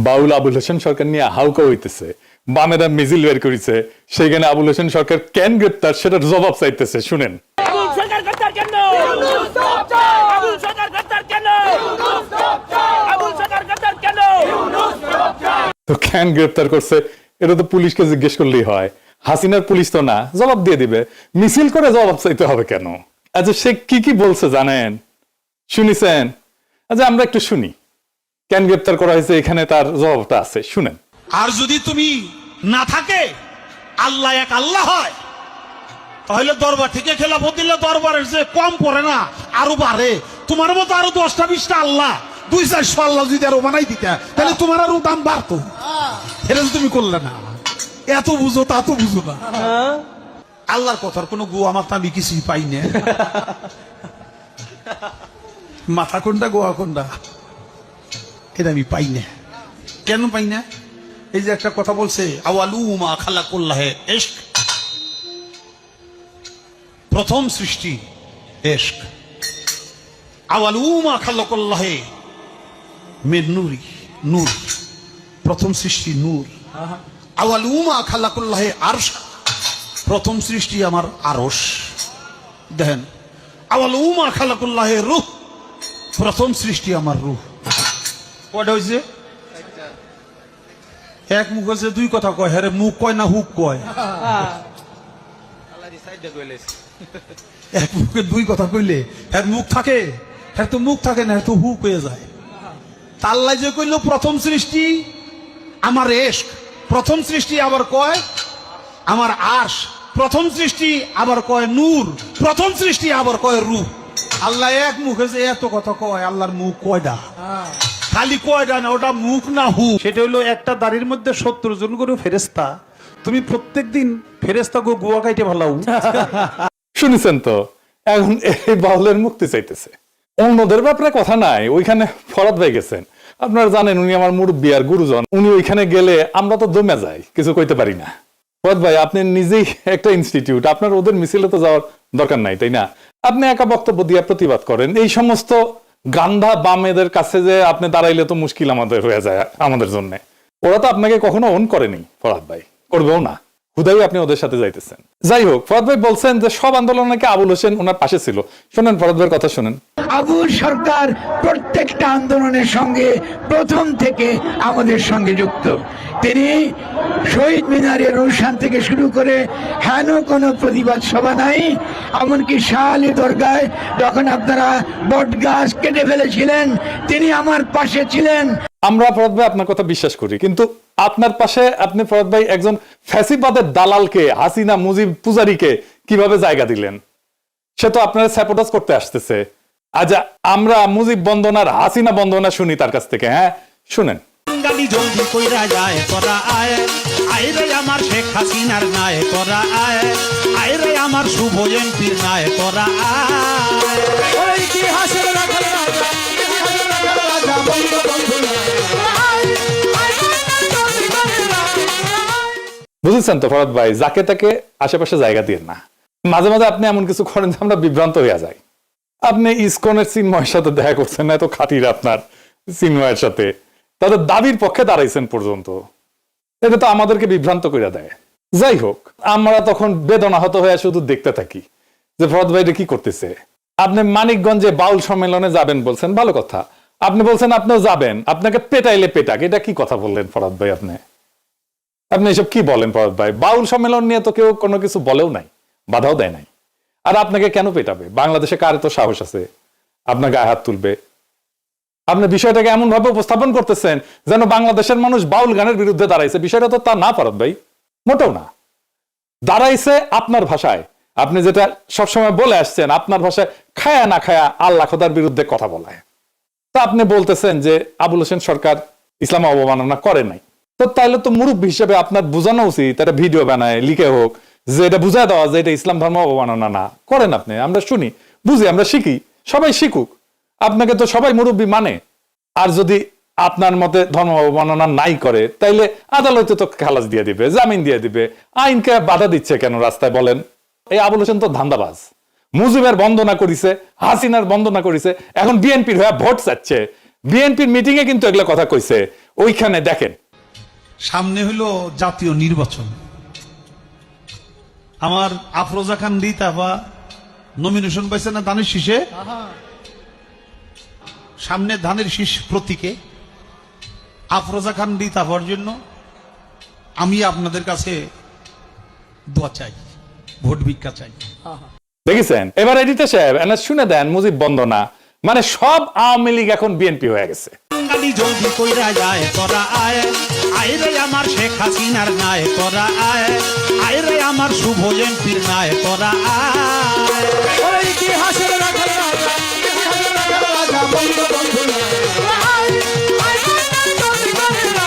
বাউল আবুল হোসেন সরকার নিয়ে হাউকা হইতেছে, বামেরা মিছিল বের করেছে, সেখানে আবুল হোসেন সরকার কেন গ্রেপ্তার সেটার জবাব চাইতেছে। শুনেন, তো কেন গ্রেপ্তার করছে এটা তো পুলিশকে জিজ্ঞেস করলেই হয়। হাসিনার পুলিশ তো না, জবাব দিয়ে দিবে। মিছিল করে জবাব চাইতে হবে কেন? আচ্ছা, সে কি কি বলছে জানেন? শুনিছেন? আচ্ছা, আমরা একটু শুনি কেন গ্রেপ্তার করা হয়েছে, এখানে তার জবাবটা আছে, শুনেন। আর যদি তুমি না থাকে, আল্লাহ এক আল্লাহ হয়, তাহলে দরবার থেকে খেলাফত দিলে দরবারের যে কম পড়ে না, আরো বাড়ে। তোমার মতো আরো 10টা 20টা আল্লাহ, 200-400 আল্লাহ যদি আরো বানাই দিতে, তাহলে তোমার আরো দাম বাড়তো। এটা তুমি করলে না, এত বুঝো তা তো বুঝো না। আল্লাহর কথার কোনো গো আমার আমি কিছুই পাই না। মাথা কোনটা গোয়া কোনটা এটা আমি পাই না। কেন পাই না? এই যে একটা কথা বলছে, আওয়ালু মা খালাকুল্লাহে ইশক, প্রথম সৃষ্টি ইশক। আওয়ালু মা খালাকুল্লাহে মিন নূরি, নূর, প্রথম সৃষ্টি নূর। আওয়ালু মা খালাকুল্লাহে আরশ, প্রথম সৃষ্টি আমার আরশ। দেখেন, আওয়ালু মা খালাকুল্লাহে রূহ, প্রথম সৃষ্টি আমার রূহ। কয়টা হয়েছে? এক মুখ আছে, দুই কথা কয়। হ্যাঁ, মুখ কয় না হুক কয়? এক মুখে দুই কথা কইলে হ্যাঁ মুখ থাকে, হ্যাঁ তো মুখ থাকে না, তো হুক হয়ে যায়। তাল্লাই যে কইল প্রথম সৃষ্টি আমার ইশক, প্রথম সৃষ্টি আবার কয় আমার আরশ, প্রথম সৃষ্টি আবার কয় নূর, প্রথম সৃষ্টি আবার কয় রূহ। আল্লাহ এক মুখে যে এত কথা কয়, আল্লাহর মুখ কয়টা? খালি কয়টা না, ওটা মুখ না হু। সেটা হলো একটা দাড়ির মধ্যে 70 জন করে ফেরেস্তা। তুমি প্রত্যেকদিন ফেরেস্তা গো গোয়া কাইটে ভালাও। শুনেছেন তো? এখন এই বাউলের মুক্তি চাইতেছে, অন্যদের ব্যাপারে কথা নাই। ওইখানে ফরাদ ভাই গেছেন, আপনারা জানেন উনি আমার মুরব্বী আর গুরুজন। উনি ওইখানে গেলে আমরা তো দমে যাই, কিছু কইতে পারি না। ফরাদ ভাই, আপনি নিজেই একটা ইনস্টিটিউট, আপনার ওদের মিছিলে তো যাওয়ার দরকার নাই, তাই না? আপনি একা বক্তব্য দিয়ে প্রতিবাদ করেন। এই সমস্ত গান্ধা বামেদের কাছে যে আপনি দাঁড়াইলে তো মুশকিল আমাদের হয়ে যায়, আমাদের জন্য। ওরা তো আপনাকে কখনো অন করেনি ফরাদ ভাই, করবেও না। হুদাই আপনি ওদের সাথে যাইতেছেন। যাই হোক, ফরাদ ভাই বলছেন যে সব আন্দোলন নাকি আবুল হোসেন ওনার পাশে ছিল। শোনেন ফরাদ ভাইয়ের কথা শোনেন। আবুল সরকার প্রত্যেকটা আন্দোলনের সঙ্গে প্রথম থেকে আমাদের সঙ্গে যুক্ত। তিনি শহীদ মিনারের অনুষ্ঠান থেকে শুরু করে হেন কোনো প্রতিবাদ সভা নাই, এমনকি শাহ আলী দরগায় যখন আপনারা বট গাছ কেটে ফেলেছিলেন, তিনি আমার পাশে ছিলেন। আমরা ফরাদ ভাই আপনার কথা বিশ্বাস করি, কিন্তু আপনার পাশে আপনি ফরাদ ভাই একজন ফ্যাসিবাদের দালালকে, হাসিনা মুজিব পূজারীকে কিভাবে জায়গা দিলেন? সে তো আপনারা স্যাপোটাস করতে আসতেছে। আজ আমরা মুজিব বন্দনার হাসিনা বন্দনা শুনি তার কাছ থেকে। হ্যাঁ, শুনেন। গালি জলদি কইরা যায় তোরা আয়, আয় রে আমার শেখ হাসিনার নাই তোরা আয়, আয় রে আমার শুভ এমপির নাই তোরা আয়। ওই ইতিহাসের রাখাল রাজা, ইতিহাসের রাখাল রাজা বঙ্গবন্ধু নাই। বুঝেছেন তো ফরাদ ভাই, যাকে তাকে আশেপাশে জায়গা দিয়ে না। মাঝে মাঝে আপনি এমন কিছু করেন যে আমরা বিভ্রান্ত হয়ে যাই। আপনি ইসকনের চিন্ময়ের সাথে দেখা করছেন না, এত খাতির আপনার চিন্ময়ের সাথে, তাদের দাবির পক্ষে দাঁড়াইছেন পর্যন্ত। এটা তো আমাদেরকে বিভ্রান্ত করে দেয়। যাই হোক, আমরা তখন বেদনাহত হয়ে শুধু দেখতে থাকি যে ফরাদ ভাই কি করতেছে। আপনি মানিকগঞ্জে বাউল সম্মেলনে যাবেন বলছেন, ভালো কথা। আপনি বলছেন আপনিও যাবেন, আপনাকে পেটাইলে পেটাক, এটা কি কথা বললেন ফরাদ ভাই? আপনি এসব কি বলেন ফরাদ ভাই? বাউল সম্মেলন নিয়ে তো কেউ কোনো কিছু বলেও নাই, বাধাও দেয় নাই। আর আপনাকে কেন পেটাবে? বাংলাদেশে কার তো সাহস আছে আপনার গায়ে হাত তুলবে? আপনি বিষয়টাকে এমন ভাবে উপস্থাপন করতেছেন যেন বাংলাদেশের মানুষ বাউল গানের বিরুদ্ধে দাঁড়াইছে। বিষয়টা তো তা না ফরাদ ভাই, মোটেও না। দাঁড়াইছে আপনার ভাষায়, আপনি যেটা সবসময় বলে আসছেন, আপনার ভাষায় খায়া না খায়া আল্লাহ খোদার বিরুদ্ধে কথা বলায়। তা আপনি বলতেছেন যে আবুল হোসেন সরকার ইসলাম অবমাননা করে নাই। তো তাইলে তো মুরব্বী হিসেবে আপনার বোঝানো উচিত, একটা ভিডিও বানায় লিখে হোক, যে এটা বুঝায় দেওয়া যে এটা ইসলাম ধর্ম অবমাননা না। করেন আপনি, আমরা শুনি, বুঝি, আমরা শিখি, সবাই শিখুক। আপনাকে তো সবাই মুরব্বী মানে। আর যদি আপনার মতে ধর্ম অবমাননা নাই করে, তাইলে আদালতে তো খালাস দিয়ে দিবে, জামিন দিয়ে দিবে। আইনকে বাধা দিচ্ছে কেন রাস্তায় বলেন? এই আবুল হোসেন তো ধান্দাবাজ। মুজিবের বন্দনা করিছে, হাসিনার বন্দনা করিছে, এখন বিএনপির হয়ে ভোট চাচ্ছে। বিএনপির মিটিং এ কিন্তু এগুলো কথা কইছে। ওইখানে দেখেন সামনে হলো জাতীয় নির্বাচন। আমার আফরোজা খান রিতাফা নমিনেশন পাইছে না ধানের শীষে, সামনে ধানের শীষ প্রতীকে আফরোজা খান রিতাফার জন্য আমি আপনাদের কাছে দোয়া চাই, ভোট ভিক্ষা চাই। দেখেছেন এবার এডিটর সাহেব এনা শুনে দেন মুজিব বন্দনা, মানে সব আওয়ামী লীগ এখন বিএনপি হয়ে গেছে। বাঙালি জলদি কইরা যায় তোরা আয়, আয় রে আমার শেখ হাসিনার নায় তোরা আয়, আয় রে আমার শুভ এমপির নায় তোরা আয়। ওরে ইতিহাসের রাখা রাজা, ইতিহাসের রাখা রাজা বঙ্গবন্ধু আয়, আয় জলদি কইরা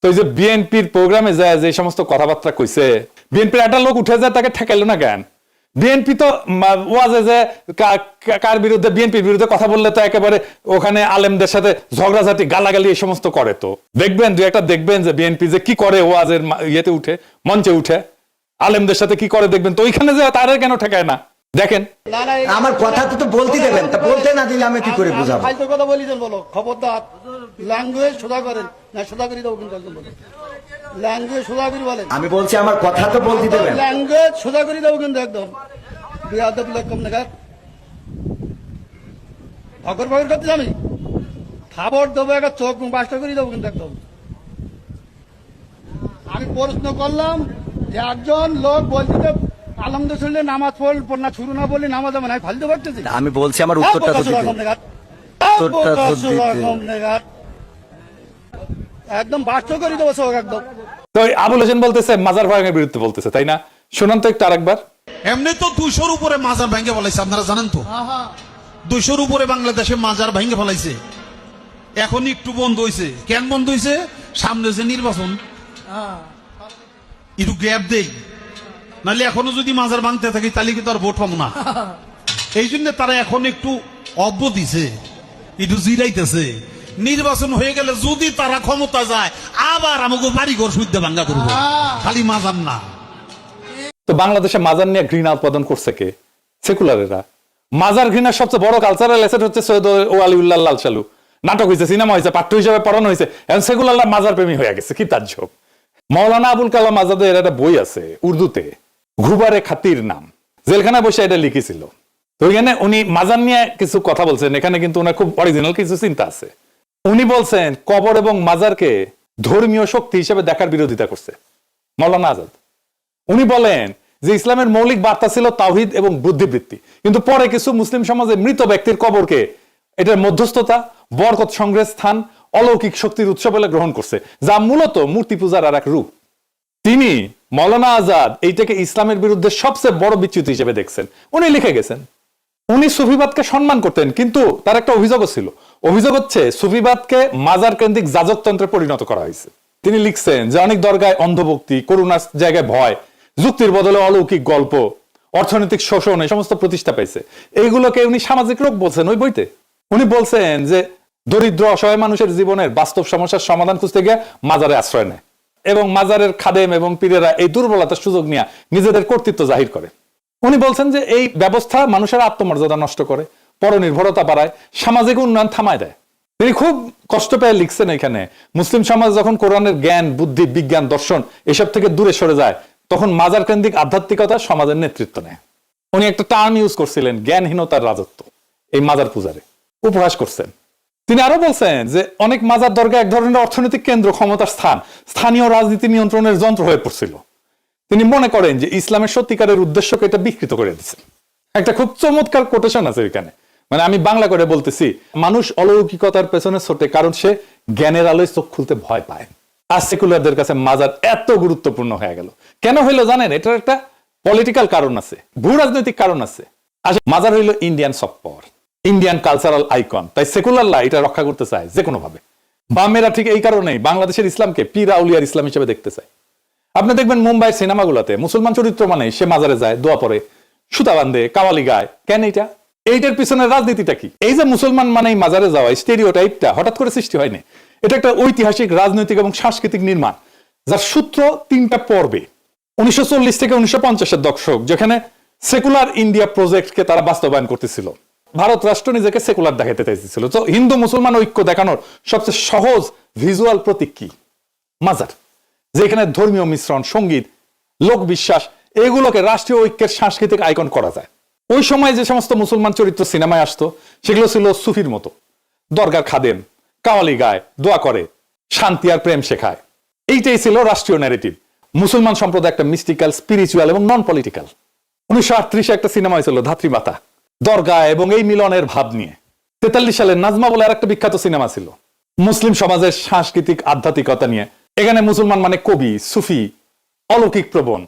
তো এই যে বিএনপির প্রোগ্রামে যায় যে সমস্ত কথাবার্তা কইছে, বিএনপির একটা লোক উঠে যায় তাকে ঠেকাইলো না কেন? বিএনপি তো ওয়াজে যে কার বিরুদ্ধে, বিএনপির বিরুদ্ধে কথা বললে তো একেবারে ওখানে আলেমদের সাথে ঝগড়াঝাটি গালাগালি এই সমস্ত করে। তো দেখবেন দুই একটা দেখবেন যে বিএনপি যে কি করে ওয়াজের ইয়েতে উঠে, মঞ্চে উঠে আলেমদের সাথে কি করে দেখবেন। তো ওইখানে যে তারা কেন ঠেকায় না দেখেন। আমার কথা তো বলতে দেবেন, তা বলতে না দিলে আমি কি করে বুঝাবো? ফালতু কথা বলি দেন, বলো খবরদার ল্যাঙ্গুয়েজ সোজা করেন না, সোজা করে দেবো কিন্তু একদম বলেন, ল্যাঙ্গুয়েজ সোজা করে বলেন। আমি বলছি আমার কথা তো বলতে দেবেন। ল্যাঙ্গুয়েজ সোজা করে দেবো কিন্তু একদম বিয়াদব লোক কম দেখা ভগর ভগর করতে আমি খাবার দেবো, একটা চোখ বাসটা করে দেবো কিন্তু একদম। আমি প্রশ্ন করলাম যে একজন লোক বলছে আলহামদুলিল্লাহ নামাজ পড় না শুরু না বললে নামাজ আমি নাই ফালতু করতেছি। আমি বলছি আমার উত্তরটা তো দিতে। উত্তরটা তো দিতে। একদম বাস্ত করে দেবো চোখ একদম। তো আবুল হোসেন বলতেছে মাজার ভাঙের বিরুদ্ধে বলতেছে, তাই না? শুনুন তো একটু আরেকবার। এমনি তো 200-র উপরে মাজার ভেঙে ফেলাইছে, আপনারা জানেন তো। 200-র উপরে বাংলাদেশে মাজার ভেঙে ফেলাইছে। এখন একটু বন্ধ হয়েছে। কেন বন্ধ হয়েছে? সামনে যে নির্বাচন, একটু গ্যাপ দেই, নাহলে এখনো যদি মাজার ভাঙতে থাকি তাহলে কিন্তু আর ভোট পাবো না। এই জন্য তারা এখন একটু অব্য দিছে, একটু জিরাইতেছে। নির্বাচন হয়ে গেলে যদি তারা ক্ষমতা যায় আবার আমাকে বাড়িঘর শুদ্ধ ভাঙ্গা করবো, খালি মাজার না। তো বাংলাদেশে মাজার নিয়ে ঘৃণা উৎপাদন করছে কে? সেকুলারেরা। মাজার ঘৃণার সবচেয়ে বড় কালচারাল এসেট হচ্ছে সৈয়দ ওয়ালিউল্লাহ লাল সালু। নাটক হয়েছে, সিনেমা হয়েছে, পাঠ্য হিসেবে পড়ানো হয়েছে, এখন সেকুলাররা মাজার প্রেমী হয়ে গেছে। কি তাজ্জব! মাওলানা আবুল কালাম আজাদের একটা বই আছে উর্দুতে, ঘুবারে খাতির নাম, জেলখানায় বসে এটা লিখেছিল। তো এখানে উনি মাজার নিয়ে কিছু কথা বলছেন, এখানে কিন্তু ওনার খুব অরিজিনাল কিছু চিন্তা আছে। উনি বলছেন কবর এবং মাজারকে ধর্মীয় শক্তি হিসেবে দেখার বিরোধিতা করছে মাওলানা আজাদ। উনি বলেন যে ইসলামের মৌলিক বার্তা ছিল তাওহীদ এবং বুদ্ধিবৃত্তি, কিন্তু পরে কিছু মুসলিম সমাজে মৃত ব্যক্তির কবরকে এটার মধ্যস্থতা, বরকত সংগ্রহের স্থান, অলৌকিক শক্তির উৎস বলে গ্রহণ করছে, যা মূলত মূর্তি পূজার আর এক রূপ। তিনি মাওলানা আজাদ এইটাকে ইসলামের বিরুদ্ধে সবচেয়ে বড় বিচ্যুতি হিসেবে দেখছেন। উনি লিখে গেছেন উনি সুফিবাদকে সম্মান করতেন, কিন্তু তার একটা অভিযোগও ছিল। অভিযোগ হচ্ছে সুফিবাদকে মাজার কেন্দ্রিক যাজকতন্ত্রে পরিণত করা হয়েছে। তিনি লিখছেন যে অনেক দরগায় অন্ধভক্তি, করুণার জায়গায় ভয়, যুক্তির বদলে অলৌকিক গল্প, অর্থনৈতিক শোষণ এই সমস্ত প্রতিষ্ঠা পাইছে। এইগুলোকে উনি সামাজিক রোগ বলছেন ওই বইতে। উনি বলছেন যে দরিদ্র অসহায় মানুষের জীবনের বাস্তব সমস্যার সমাধান খুঁজতে গিয়ে মাজারে আশ্রয় নেয়, এবং মাজারের খাদেম এবং পীরেরা এই দুর্বলতার সুযোগ নিয়ে নিজেদের কর্তৃত্ব জাহির করে। উনি বলছেন যে এই ব্যবস্থা মানুষের আত্মমর্যাদা নষ্ট করে, পরনির্ভরতা বাড়ায়, সামাজিক উন্নয়ন থামায় দেয়। তিনি খুব কষ্ট পেয়ে লিখছেন এখানে মুসলিম সমাজ যখন কোরআনের জ্ঞান, বুদ্ধি, বিজ্ঞান, দর্শন এসব থেকে দূরে সরে যায়, তখন মাজার কেন্দ্রিক আধ্যাত্মিকতা সমাজের নেতৃত্ব নেয়। উনি একটা টার্ম ইউজ করছিলেন, জ্ঞানহীনতার রাজত্ব, এই মাজার পূজারে উপহাস করছেন। তিনি আরো বলছেন যে অনেক মাজার দরগা এক ধরনের অর্থনৈতিক কেন্দ্র, ক্ষমতার স্থান, স্থানীয় রাজনীতি নিয়ন্ত্রণের যন্ত্র হয়ে পড়ছিল। তিনি মনে করেন যে ইসলামের সত্যিকারের উদ্দেশ্যকে এটা বিকৃত করে দিচ্ছে। একটা খুব চমৎকার কোটেশন আছে এখানে, মানে আমি বাংলা করে বলতেছি, মানুষ অলৌকিকতার পেছনে ছোটে কারণ সে জ্ঞানের আলোয় চোখ খুলতে ভয় পায়। আর সেকুলারদের কাছে মাজার এত গুরুত্বপূর্ণ হয়ে গেল কেন হইলো জানেন? এটার একটা পলিটিক্যাল কারণ আছে, ভূ রাজনৈতিক কারণ আছে। আসলে মাজার হইলো Indian soft power, Indian cultural icon, তাই সেকুলাররা এটা রক্ষা করতে চায় যে কোনো ভাবে। বামেরা ঠিক এই কারণেই বাংলাদেশের ইসলামকে পীর আউলিয়ার ইসলাম হিসেবে দেখতে চায়। আপনি দেখবেন মুম্বাইয়ের সিনেমাগুলোতে মুসলমান চরিত্র মানে সে মাজারে যায়, দোয়া পড়ে, সুতা বান্ধে, কাওয়ালি গায়। কেন এইটার পিছনে রাজনীতিটা কি? এই যে মুসলমান মানেই মাজারে যাওয়া স্টেরিওটাইপটা হঠাৎ করে সৃষ্টি হয়নি। এটা একটা ঐতিহাসিক, রাজনৈতিক এবং সাংস্কৃতিক নির্মাণ, যার সূত্র 3টা পর্বে। 1940 থেকে 1950-এর দশক, যেখানে সেকুলার ইন্ডিয়া প্রজেক্টকে তারা বাস্তবায়ন করতেছিল। ভারত রাষ্ট্র নিজেকে সেকুলার দেখাতে চাইছিল। তো হিন্দু মুসলমান ঐক্য দেখানোর সবচেয়ে সহজ ভিজুয়াল প্রতীক কি? মাজার, যেখানে ধর্মীয় মিশ্রণ, সঙ্গীত, লোক বিশ্বাস এগুলোকে রাষ্ট্রীয় ঐক্যের সাংস্কৃতিক আইকন করা যায়। ওই সময় যে সমস্ত মুসলমান চরিত্র সিনেমায় আসতো সেগুলো ছিল সুফির মতো, দরগার খাদেম, কাওয়ালি গায়, দোয়া করে, শান্তি আর প্রেম শেখায়। এইটাই ছিল রাষ্ট্রীয় ন্যারেটিভ। মুসলমান সম্প্রদায় একটা মিস্টিক্যাল, স্পিরিচুয়াল এবং নন পলিটিক্যাল। 1938 একটা সিনেমা হয়েছিল ধাত্রীমাতা, দরগা এবং এই মিলনের ভাব নিয়ে। 43 সালে নাজমা বলে আর একটা বিখ্যাত সিনেমা ছিল মুসলিম সমাজের সাংস্কৃতিক আধ্যাত্মিকতা নিয়ে। এখানে মুসলমান মানে কবি, সুফি, অলৌকিক প্রবণ।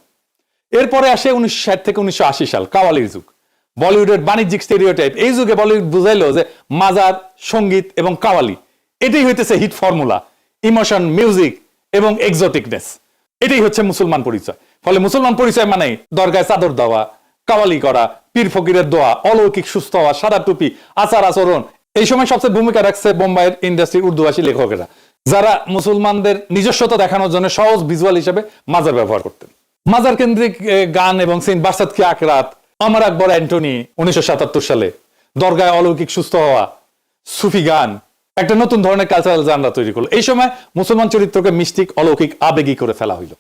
এরপরে আসে 1960 থেকে 1980 সাল, কাওয়ালির যুগ, বলিউডের বাণিজ্যিক স্টেরিওটাইপ। এই যুগে বলিউড বুঝাইলো যে মাজার, সঙ্গীত এবং কাওয়ালি এটাই হইতেছে হিট ফর্মুলা, ইমোশন, মিউজিক এবং এক্সোটিকনেস। এটাই হচ্ছে মুসলমান পরিচয়। ফলে মুসলমান পরিচয় মানে দরগায় চাদর দেওয়া, কাওয়ালি করা, পীর ফকিরের দোয়া, অলৌকিক সুস্থ হওয়া, সাদা টুপি, আচার আচরণ। এই সময় সবচেয়ে ভূমিকা রাখছে বোম্বাইয়ের ইন্ডাস্ট্রির উর্দুভাষী লেখকেরা, যারা মুসলমানদের নিজস্বতা দেখানোর জন্য সহজ ভিজুয়াল হিসেবে মাজার ব্যবহার করতেন। মাজার কেন্দ্রিক গান এবং সিন, বারসাত কি আকরাত, আমার আকবর অ্যান্টনি 1977 সালে, দরগায় অলৌকিক সুস্থ হওয়া, সুফি গান একটা নতুন ধরনের কালচারাল জানরা তৈরি করলো। এই সময় মুসলমান চরিত্রকে মিস্টিক, অলৌকিক, আবেগী করে ফেলা হইল।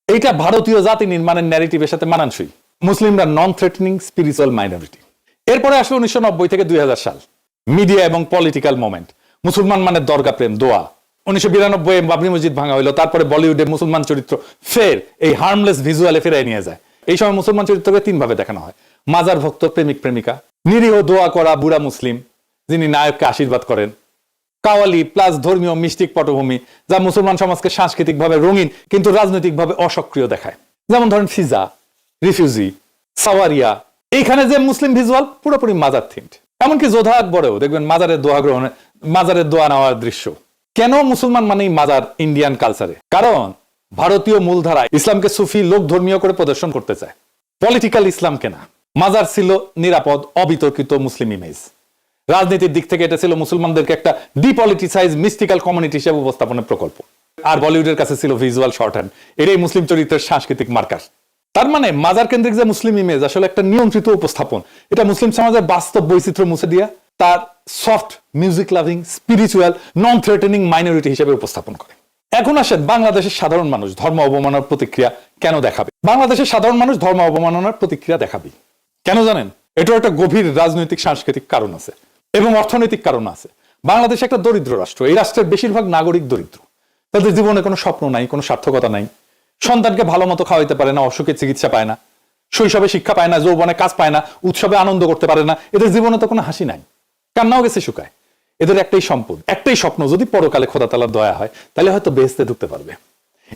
এইটা ভারতীয় জাতি নির্মাণের ন্যারেটিভের সাথে মানানসই। মুসলিমরা নন থ্রেটনিং স্পিরিচুয়াল মাইনরিটি। এরপরে আসলো 1990 থেকে 2000 সাল, মিডিয়া এবং পলিটিক্যাল মোমেন্ট। মুসলমান মানে দরগা প্রেম, দোয়া। 1992 বাবরি মসজিদ ভাঙা হইলো। তারপরে বলিউডে মুসলমান চরিত্র ফের এই হার্মলেস ভিজুয়ালে ফেরাই নিয়ে যায়। এই সময় মুসলমান চরিত্রকে 3 ভাবে দেখানো হয়: মাজার ভক্ত, প্রেমিক প্রেমিকা, নিরীহ দোয়া করা বুড়া মুসলিম যিনি নায়ককে আশীর্বাদ করেন, কাওয়ালি প্লাস ধর্মীয় মিস্টিক পটভূমি, যা মুসলমান সমাজকে সাংস্কৃতিকভাবে রঙিন কিন্তু রাজনৈতিকভাবে অসক্রিয় দেখায়। যেমন ধরেন ফিজা, রিফিউজি, সাওয়ারিয়া। এইখানে যে মুসলিম ভিজুয়াল পুরোপুরি মাজার থিমড। এমনকি যোধা আকবরেও দেখবেন মাজারের দোয়া গ্রহণে, মাজারের দোয়া নেওয়ার দৃশ্য। কেন মুসলমান মানেই মাজার ইন্ডিয়ান কালচারে? কারণ ভারতীয় মূলধারা ইসলামকে সুফি, লোক ধর্মীয় করে প্রদর্শন করতে চায়, পলিটিক্যাল ইসলামকে না। মাজার ছিল নিরাপদ, অবিতর্কিত মুসলিম ইমেজ। রাজনীতির দিক থেকে এটা ছিল মুসলমানদেরকে একটা ডিপলিটিসাইজ, মিস্টিক্যাল কমিউনিটি হিসেবে উপস্থাপনের প্রকল্প। আর বলিউডের কাছে ছিল ভিজুয়াল শর্টহ্যান্ড। এটাই মুসলিম চরিত্রের সাংস্কৃতিক মার্কার। তার মানে মাজার কেন্দ্রিক যে মুসলিম ইমেজ আসলে একটা নিয়ন্ত্রিত উপস্থাপন। এটা মুসলিম সমাজের বাস্তব বৈচিত্র্য মুছে দিয়া তার সফট, মিউজিক লাভিং, স্পিরিচুয়াল, নন থ্রেটেনিং মাইনরিটি হিসেবে উপস্থাপন করে। এখন আসেন বাংলাদেশের সাধারণ মানুষ ধর্ম অবমাননার প্রতিক্রিয়া কেন দেখাবে? বাংলাদেশের সাধারণ মানুষ ধর্ম অবমাননার প্রতিক্রিয়া দেখাবে কেন জানেন? এটার একটা গভীর রাজনৈতিক, সাংস্কৃতিক কারণ আছে এবং অর্থনৈতিক কারণ আছে। বাংলাদেশ একটা দরিদ্র রাষ্ট্র। এই রাষ্ট্রের বেশিরভাগ নাগরিক দরিদ্র। তাদের জীবনে কোনো স্বপ্ন নাই, কোনো সার্থকতা নাই। সন্তানকে ভালো মতো খাওয়াইতে পারে না, অসুখে চিকিৎসা পায় না, শৈশবে শিক্ষা পায় না, যৌবনে কাজ পায় না, উৎসবে আনন্দ করতে পারে না। এদের জীবনে তো কোনো হাসি নাই, কান্নাও গেছে শুকায়। এদের একটাই সম্পদ, একটাই স্বপ্ন, যদি পরকালে খোদা তাআলার দয়া হয় তাহলে হয়তো বেহেশতে ঢুকতে পারবে।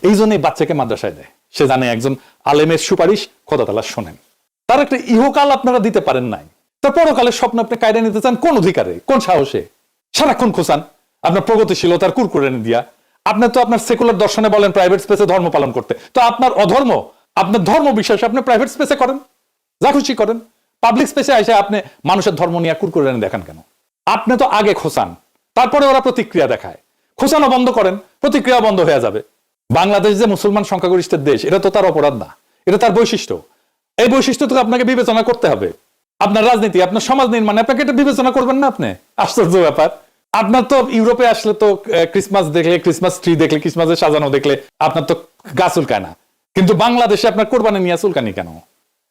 এই জন্যই বাচ্চাকে মাদ্রাসায় দেয়। সে জানে একজন আলেমের সুপারিশ খোদা তাআলা শোনেন। তার একটা ইহকাল আপনারা দিতে পারেন নাই, তার পরকালের স্বপ্ন আপনি কায়দা নিতে চান কোন অধিকারে, কোন সাহসে? সারাক্ষণ খোঁচান আপনার প্রগতিশীলতার কুরকুরানি দিয়া। আপনি তো আপনার সেকুলার দর্শনে বলেন প্রাইভেট স্পেসে ধর্ম পালন করতে, তো আপনার অধর্ম, আপনার ধর্ম বিশ্বাসে আপনি প্রাইভেট স্পেসে করেন, যা খুশি করেন। পাবলিক স্পেসে এসে আপনি মানুষের ধর্ম নিয়ে কুরকুরানি দেখান কেন? আপনি তো আগে খোঁচান, তারপরে ওরা প্রতিক্রিয়া দেখায়। খোঁচানো বন্ধ করেন, প্রতিক্রিয়া বন্ধ হয়ে যাবে। বাংলাদেশ যে মুসলমান সংখ্যাগরিষ্ঠের দেশ, এটা তো তার অপরাধ না, এটা তার বৈশিষ্ট্য। এই বৈশিষ্ট্য তো আপনাকে বিবেচনা করতে হবে। আপনার রাজনীতি, আপনার সমাজ নির্মাণে আপনাকে এটা বিবেচনা করবেন না আপনি? আশ্চর্য ব্যাপার। আপনার তো ইউরোপে আসলে তো ক্রিসমাস দেখলে, ক্রিসমাস ট্রি দেখলে, ক্রিসমাসের সাজানো দেখলে আপনার তো গা চুলকায় না। কিন্তু বাংলাদেশে আপনার কোরবানি নিয়ে চুলকানি কেন?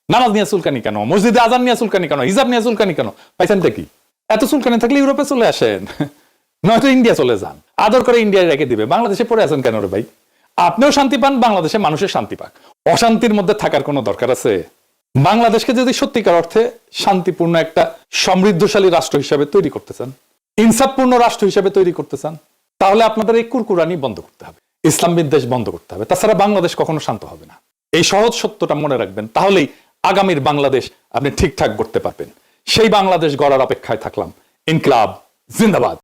নামাজ নিয়ে চুলকানি কেন? মসজিদে আজান নিয়ে চুলকানি কেন? হিজাব নিয়ে চুলকানি কেন? পাইছেন কি? এত চুলকানি থাকলে ইউরোপে চলে আসেন, নয়তো ইন্ডিয়া চলে যান। আদর করে ইন্ডিয়ায় রেখে দিবে। বাংলাদেশে পড়ে আছেন কেন রে ভাই? আপনিও শান্তি পান, বাংলাদেশে মানুষের শান্তি পাক। অশান্তির মধ্যে থাকার কোনো দরকার আছে? বাংলাদেশকে যদি সত্যিকার অর্থে শান্তিপূর্ণ একটা সমৃদ্ধশালী রাষ্ট্র হিসাবে তৈরি করতে চান, ইনসাফপূর্ণ রাষ্ট্র হিসাবে তৈরি করতে চান, তাহলে আপনাদের এই কুরকুরানি বন্ধ করতে হবে, ইসলাম বিদ্বেষ বন্ধ করতে হবে। তাছাড়া বাংলাদেশ কখনো শান্ত হবে না। এই সহজ সত্যটা মনে রাখবেন, তাহলেই আগামীর বাংলাদেশ আপনি ঠিকঠাক করতে পারবেন। সেই বাংলাদেশ গড়ার অপেক্ষায় থাকলাম। ইনকিলাব জিন্দাবাদ।